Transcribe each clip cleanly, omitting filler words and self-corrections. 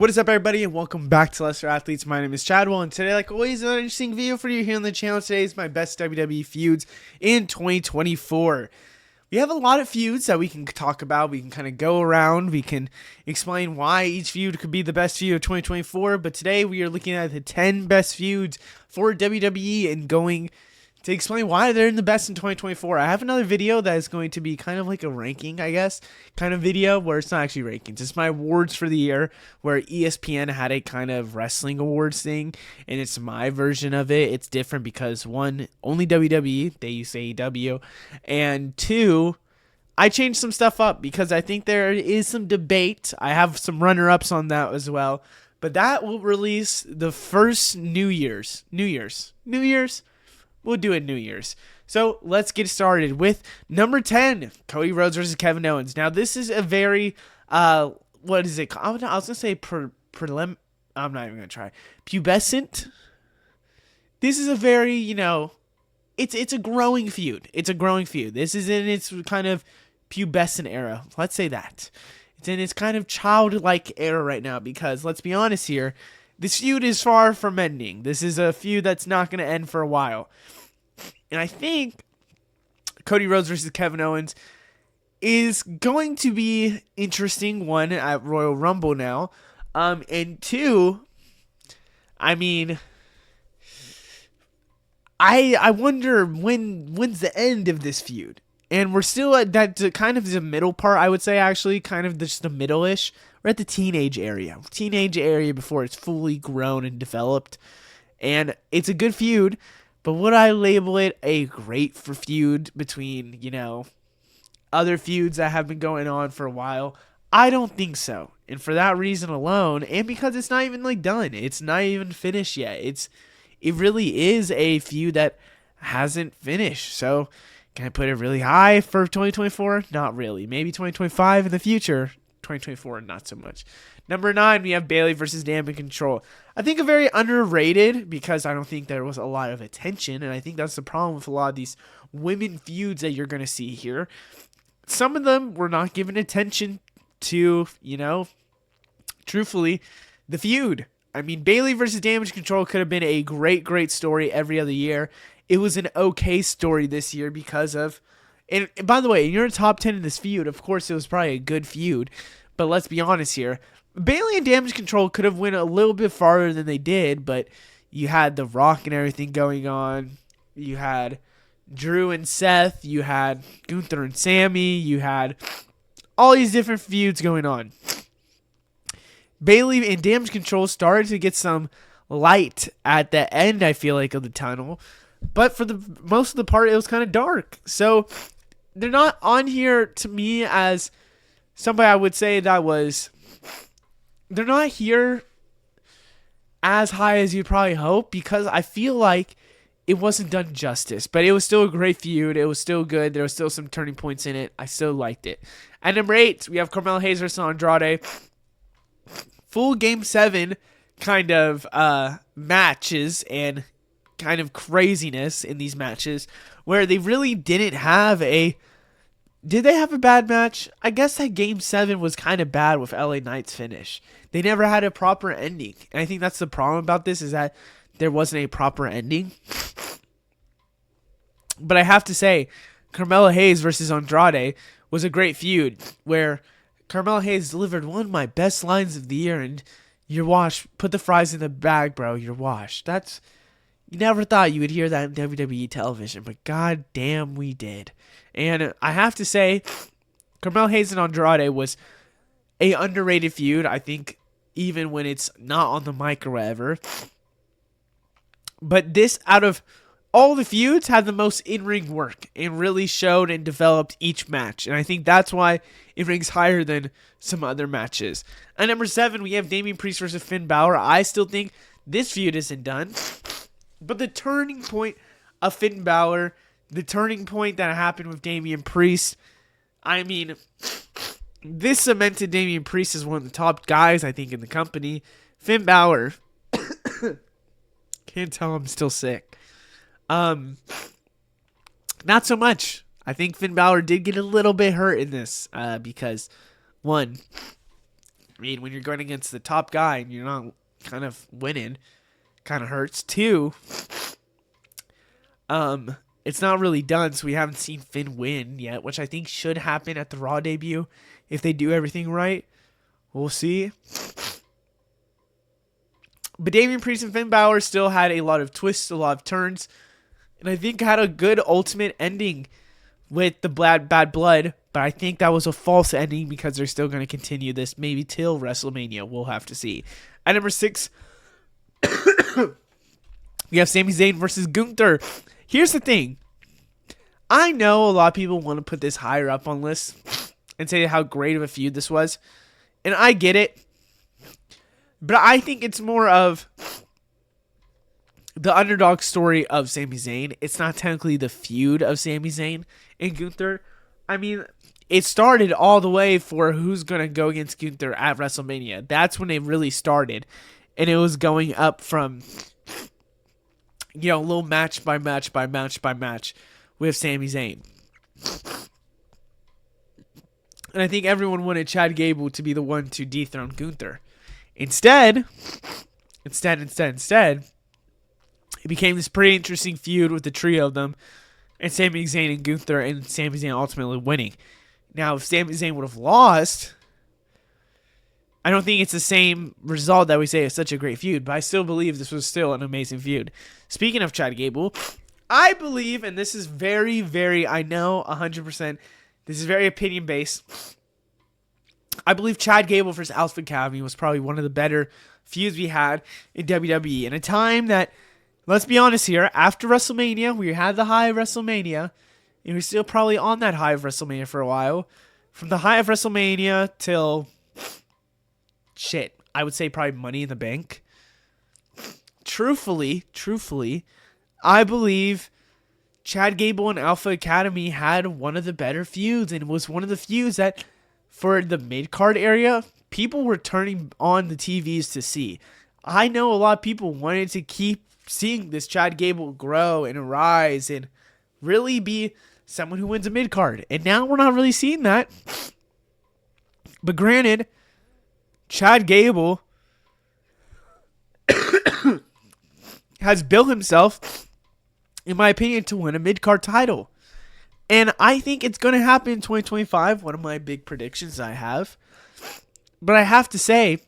What is up, everybody, and welcome back to Lesser Athletes. My name is Chadwell, and today, like always, another interesting video for you here on the channel. Today is my best WWE feuds in 2024. We have a lot of feuds that we can talk about. We can kind of go around. We can explain why each feud could be the best feud of 2024. But today, we are looking at the 10 best feuds for WWE and going to explain why they're in the best in 2024. I have another video that is going to be kind of like a ranking, I guess, kind of video where it's not actually rankings. It's my awards for the year, where ESPN had a kind of wrestling awards thing, and it's my version of it. It's different because, one, only WWE, they use AEW, and two, I changed some stuff up because I think there is some debate. I have some runner-ups on that as well, but that will release the first New Year's. We'll do it New Year's. So let's get started with number 10, Cody Rhodes versus Kevin Owens. Now, this is a very, what is it? I was going to say prelim. I'm not even going to try. Pubescent. This is a very, it's a growing feud. It's a growing feud. This is in its kind of pubescent era. Let's say that. It's in its kind of childlike era right now because, let's be honest here, this feud is far from ending. This is a feud that's not going to end for a while. And I think Cody Rhodes versus Kevin Owens is going to be interesting, one, at Royal Rumble now. And two, I mean, I wonder when's the end of this feud. And we're still at that kind of the middle part, I would say, actually, kind of just the middle-ish. We're at the teenage area before it's fully grown and developed. And it's a good feud, but would I label it a great feud between, other feuds that have been going on for a while? I don't think so. And for that reason alone, and because it's not even done, it's not even finished yet. It really is a feud that hasn't finished. So, can I put it really high for 2024? Not really. Maybe 2025 in the future. 2024, not so much. Number 9, we have Bayley versus Damage Control. I think a very underrated because I don't think there was a lot of attention, and I think that's the problem with a lot of these women feuds that you're going to see here. Some of them were not given attention to, truthfully, the feud. I mean, Bayley versus Damage Control could have been a great story every other year. It was an okay story this year because of, and by the way, you're in top 10 in this feud. Of course, it was probably a good feud, but let's be honest here. Bayley and Damage Control could have went a little bit farther than they did, but you had The Rock and everything going on. You had Drew and Seth. You had Gunther and Sammy. You had all these different feuds going on. Bayley and Damage Control started to get some light at the end, I feel like, of the tunnel. But for the most of the part, it was kind of dark. So they're not on here to me as somebody I would say that was. They're not here as high as you'd probably hope because I feel like it wasn't done justice. But it was still a great feud. It was still good. There was still some turning points in it. I still liked it. At number 8, we have Carmelo Hayes versus Andrade. Full Game 7 kind of matches and kind of craziness in these matches where they really didn't have a... Did they have a bad match? I guess that Game 7 was kind of bad with LA Knight's finish. They never had a proper ending. And I think that's the problem about this is that there wasn't a proper ending. But I have to say, Carmelo Hayes versus Andrade was a great feud where Carmelo Hayes delivered one of my best lines of the year, and you're washed. Put the fries in the bag, bro. You're washed. You never thought you would hear that in WWE television, but god damn we did. And I have to say, Carmelo Hayes and Andrade was a underrated feud, I think, even when it's not on the mic or whatever. But this, out of all the feuds, had the most in-ring work and really showed and developed each match. And I think that's why it ranks higher than some other matches. At number 7, we have Damian Priest versus Finn Balor. I still think this feud isn't done. But the turning point of Finn Balor, the turning point that happened with Damian Priest, I mean, this cemented Damian Priest as one of the top guys, I think, in the company. Finn Balor, can't tell I'm still sick. Not so much. I think Finn Balor did get a little bit hurt in this because, one, I mean, when you're going against the top guy and you're not kind of winning, kind of hurts. 2, it's not really done, so we haven't seen Finn win yet, which I think should happen at the Raw debut if they do everything right. We'll see. But Damian Priest and Finn Balor still had a lot of twists, a lot of turns, and I think had a good ultimate ending with the Bad Blood, but I think that was a false ending because they're still going to continue this maybe till WrestleMania. We'll have to see. At number 6, we have Sami Zayn versus Gunther. Here's the thing. I know a lot of people want to put this higher up on lists and say how great of a feud this was, and I get it, but I think it's more of the underdog story of Sami Zayn. It's not technically the feud of Sami Zayn and Gunther. I mean, it started all the way for who's going to go against Gunther at WrestleMania. That's when it really started. And it was going up from, little match by match by match by match with Sami Zayn. And I think everyone wanted Chad Gable to be the one to dethrone Gunther. Instead, it became this pretty interesting feud with the trio of them, and Sami Zayn and Gunther, and Sami Zayn ultimately winning. Now, if Sami Zayn would have lost, I don't think it's the same result that we say it's such a great feud, but I still believe this was still an amazing feud. Speaking of Chad Gable, I believe, and this is very, very, I know 100%, this is very opinion-based, I believe Chad Gable versus Alpha Academy was probably one of the better feuds we had in WWE. In a time that, let's be honest here, after WrestleMania, we had the high of WrestleMania, and we're still probably on that high of WrestleMania for a while. From the high of WrestleMania till, I would say probably Money in the Bank. Truthfully, I believe Chad Gable and Alpha Academy had one of the better feuds, and it was one of the feuds that, for the mid-card area, people were turning on the TVs to see. I know a lot of people wanted to keep seeing this Chad Gable grow and rise and really be someone who wins a mid-card. And now we're not really seeing that. But granted, Chad Gable has built himself, in my opinion, to win a mid-card title. And I think it's going to happen in 2025, one of my big predictions I have. But I have to say,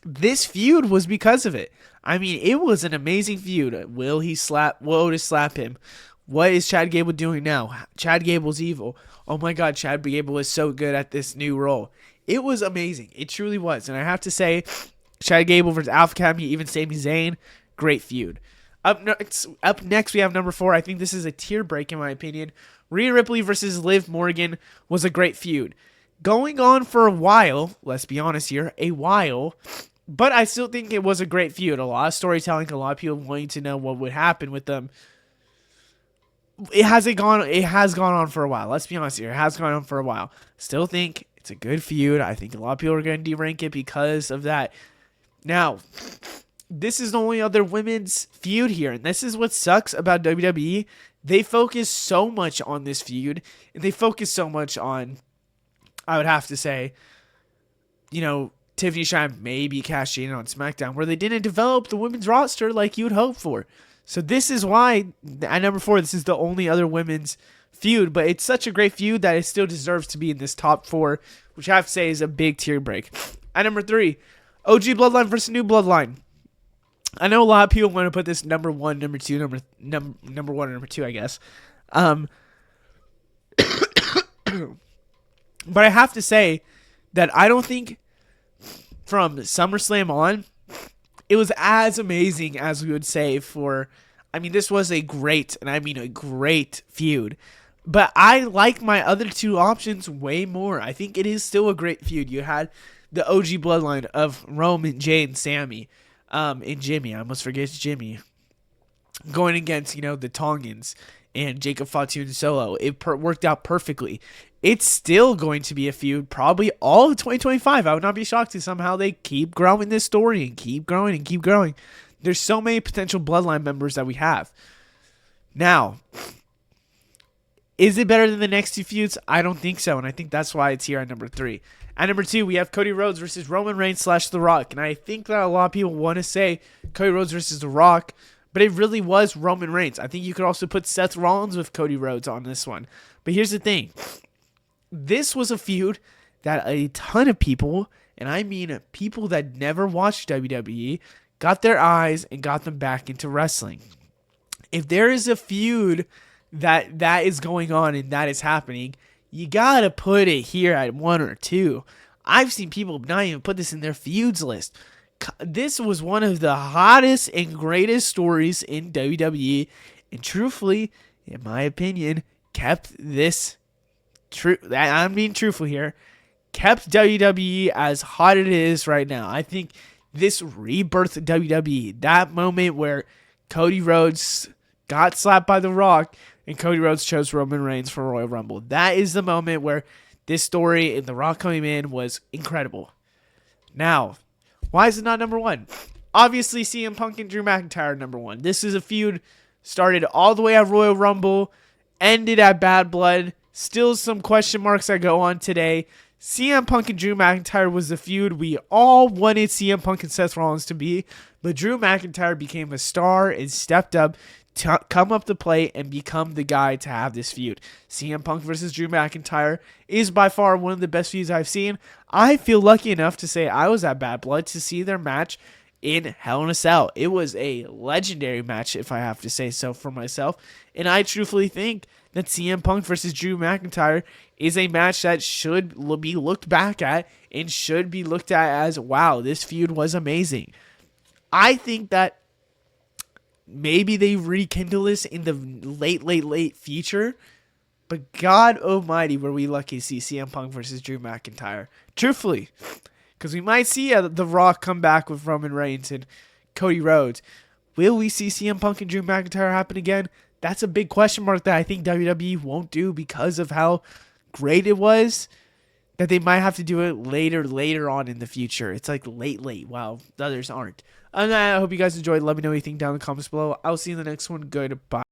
this feud was because of it. I mean, it was an amazing feud. Will Otis slap him? What is Chad Gable doing now? Chad Gable's evil. Oh my God, Chad Gable is so good at this new role. It was amazing. It truly was. And I have to say, Chad Gable versus Alpha Academy, even Sami Zayn, great feud. Up next, we have number 4. I think this is a tier break in my opinion. Rhea Ripley versus Liv Morgan was a great feud. Going on for a while, let's be honest here, but I still think it was a great feud. A lot of storytelling, a lot of people wanting to know what would happen with them. It has gone on for a while. Let's be honest here. It has gone on for a while. Still think it's a good feud. I think a lot of people are going to derank it because of that. Now, this is the only other women's feud here, and this is what sucks about WWE. They focus so much on this feud, and they focus so much on, I would have to say, Tiffany Stratton maybe cashing in on SmackDown, where they didn't develop the women's roster like you would hope for. So this is why, at number 4, this is the only other women's feud, but it's such a great feud that it still deserves to be in this top 4, which I have to say is a big tier break. At number 3, OG Bloodline versus New Bloodline. I know a lot of people want to put this number 1, number 2, number 1 and number 2, I guess. But I have to say that I don't think from SummerSlam on, it was as amazing as we would say this was a great feud. But I like my other 2 options way more. I think it is still a great feud. You had the OG Bloodline of Roman, Jay, and Sammy. And Jimmy, I almost forget Jimmy, going against, the Tongans and Jacob Fatu and Solo. It worked out perfectly. It's still going to be a feud probably all of 2025. I would not be shocked if somehow they keep growing this story and keep growing and keep growing. There's so many potential Bloodline members that we have. Now, Is it better than the next two feuds? I don't think so, and I think that's why it's here at number 3. At number 2, we have Cody Rhodes versus Roman Reigns / The Rock, and I think that a lot of people want to say Cody Rhodes versus The Rock, but it really was Roman Reigns. I think you could also put Seth Rollins with Cody Rhodes on this one. But here's the thing. This was a feud that a ton of people, and I mean people that never watched WWE, got their eyes and got them back into wrestling. If there is a feud that is going on and that is happening, you gotta put it here at 1 or 2. I've seen people not even put this in their feuds list. This was one of the hottest and greatest stories in WWE, and truthfully, in my opinion, kept this true. I'm being truthful here. Kept WWE as hot as it is right now. I think this rebirthed WWE. That moment where Cody Rhodes got slapped by The Rock and Cody Rhodes chose Roman Reigns for Royal Rumble. That is the moment where this story and The Rock coming in was incredible. Now, why is it not number 1? Obviously, CM Punk and Drew McIntyre are number 1. This is a feud started all the way at Royal Rumble, ended at Bad Blood. Still some question marks that go on today. CM Punk and Drew McIntyre was the feud we all wanted CM Punk and Seth Rollins to be, but Drew McIntyre became a star and stepped up to come up the plate and become the guy to have this feud. CM Punk versus Drew McIntyre is by far one of the best feuds I've seen. I feel lucky enough to say I was at Bad Blood to see their match in Hell in a Cell. It was a legendary match, if I have to say so for myself, and I truthfully think that CM Punk versus Drew McIntyre is a match that should be looked back at and should be looked at as, wow, this feud was amazing. I think that maybe they rekindle this in the late future, but God almighty, were we lucky to see CM Punk versus Drew McIntyre. Truthfully, because we might see The Rock come back with Roman Reigns and Cody Rhodes. Will we see CM Punk and Drew McIntyre happen again? That's a big question mark that I think WWE won't do because of how great it was, that they might have to do it later on in the future. It's like late, while the others aren't. And I hope you guys enjoyed. Let me know what you think down in the comments below. I'll see you in the next one. Goodbye.